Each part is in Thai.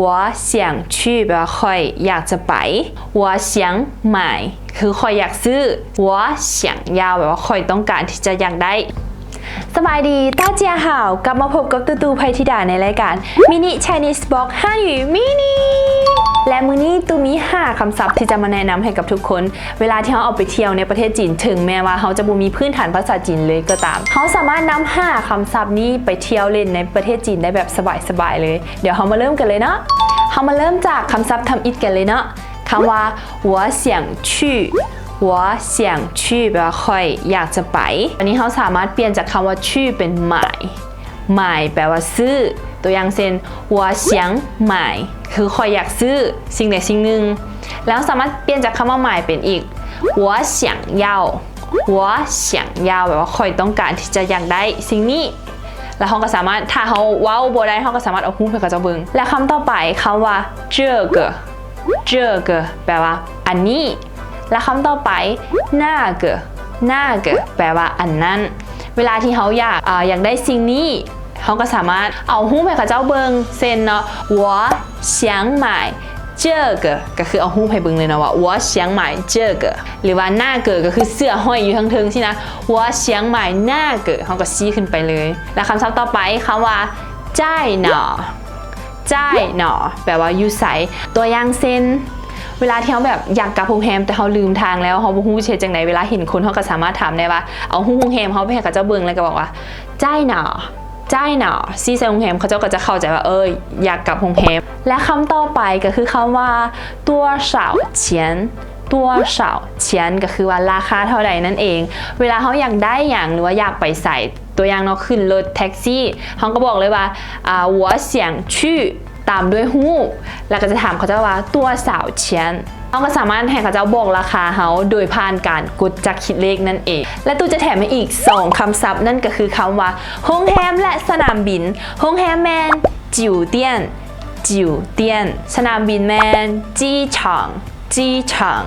我想去แปลว่าค่อยอยากจะไป我想买คือค่อยอยากซื้อ我想要แปลว่าค่อยต้องการที่จะอยากได้สบายดีต้าเจียห่าวกลับมาพบกับตูไพธิดาในรายการมินิ Chinese Box ฮั่นอยู่มินิและมื้อนี้ตูมี5คำศัพท์ที่จะมาแนะนำให้กับทุกคนเวลาที่เขาออกไปเที่ยวในประเทศจีนถึงแม้ว่าเขาจะบ่มีพื้นฐานภาษาจีนเลยก็ตามเขาสามารถนำ5คำศัพท์นี้ไปเที่ยวเล่นในประเทศจีนได้แบบสบายๆเลยเดี๋ยวเรามาเริ่มกันเลยเนาะเรามาเริ่มจากคำศัพท์ทำอิฐกันเลยเนาะคำว่า我想去我想去แปลว่าค่อยอยากจะไปอันนี้เขาสามารถเปลี่ยนจากคำว่าชื่อเป็นหมายแปลว่าซื้อตัวอย่างเช่น我想买คือค่อยอยากซื้อสิ่งใดสิ่งหนึ่งแล้วสามารถเปลี่ยนจากคำว่าหมายเป็นอีก我想要我想要แปลว่าค่อยต้องการที่จะอยากได้สิ่งนี้แล้วเขาก็สามารถถ้าเขาว้าวบ่ได้เขาก็สามารถเอาหูไปกับเจ้าเบิงและคำต่อไปคำว่า这个แปลว่าอันนี้และคำต่อไป那个แปลว่าอันนั้นเวลาที่เขาอยากได้สิ่งนี้เขาก็สามารถเอาหูไปกับเจ้าเบิงเซ็นเนาะ我想买这个ก็คือเอาหูไปเบิงเลยนะว่า我想买这个หรือว่า那个ก็คือเสื้อห้อยอยู่ทั้งทึงสินะ我想买那个เขาก็ชี้ขึ้นไปเลยและคำศัพท์ต่อไปคำว่า在哪แปลว่าอยู่ไสตัวอย่างเช่นเวลาที่เขาแบบอยากกลับโรงแรมแต่เขาลืมทางแล้วเขาบ่ฮู้เฮ็ดจังได๋เวลาเห็นคนเขาก็สามารถถามได้ว่าเอาฮู้โรงแรมเขาไปให้กับเจ้าเบิ่งแล้วก็บอกว่า在哪ซีใส่โรงแรมเขาเจ้าก็จะเข้าใจว่าอยากกลับโรงแรมและคำต่อไปก็คือคำว่า多少钱ก็คือว่าราคาเท่าใดนั่นเองเวลาเขาอยากได้อย่างหรือว่าอยากไปใส่ตัวอย่างเนาะขึ้นรถแท็กซี่เขาก็บอกเลยว่า我想去ตามด้วยฮู้แล้วก็จะถามเขาเจ้าว่าตัวสาวเชียนเขาก็สามารถให้เขาเจ้าบอกราคาเขาโดยผ่านการกดจักรคิดเลขนั่นเองและตู้จะแถมให้อีก2คำศัพท์นั่นก็คือคำว่าโรงแรมและสนามบินโรงแรมแมนจิ๋วเตี้ยนสนามบินแมนจี้ฉาง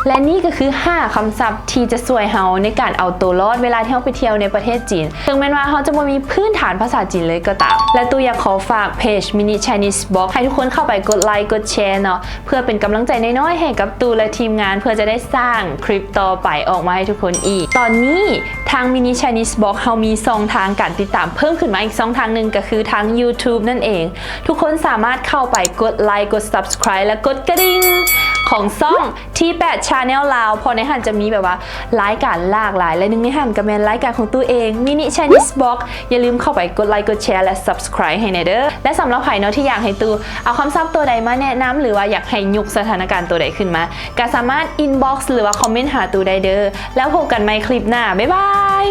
และนี่ก็คือ5คำศัพท์ที่จะช่วยเราในการเอาตัวรอดเวลาที่เราไปเที่ยวในประเทศจีนถึงแม้ว่าเราจะไม่มีพื้นฐานภาษาจีนเลยก็ตามและตูอยากขอฝากเพจ Mini Chinese Box ให้ทุกคนเข้าไปกดไลค์กดแชร์เนาะเพื่อเป็นกำลังใจน้อยๆให้กับตูและทีมงานเพื่อจะได้สร้างคลิปต่อไปออกมาให้ทุกคนอีกตอนนี้ทาง Mini Chinese Box เรามี2ทางการติดตามเพิ่มขึ้นมาอีก2ทางหนึ่งก็คือทาง YouTube นั่นเองทุกคนสามารถเข้าไปกดไลค์กด Subscribe และกดกระดิ่งของซ่องที่8 Channel ลาวพอในหันจะมีแบบว่ารายการหลากหลายและหนึ่งในหันก็เป็นรายการของตัวเอง Mini Chinese Box อย่าลืมเข้าไปกดไลค์กดแชร์และ Subscribe ให้เด้อและสำหรับใครเนาะที่อยากให้ตูเอาคำศัพท์ตัวใดมาแนะนำหรือว่าอยากให้ยกสถานการณ์ตัวใดขึ้นมาก็สามารถ inbox หรือว่าคอมเมนต์หาตูได้เด้อแล้วพบกันใหม่คลิปหน้าบ๊ายบาย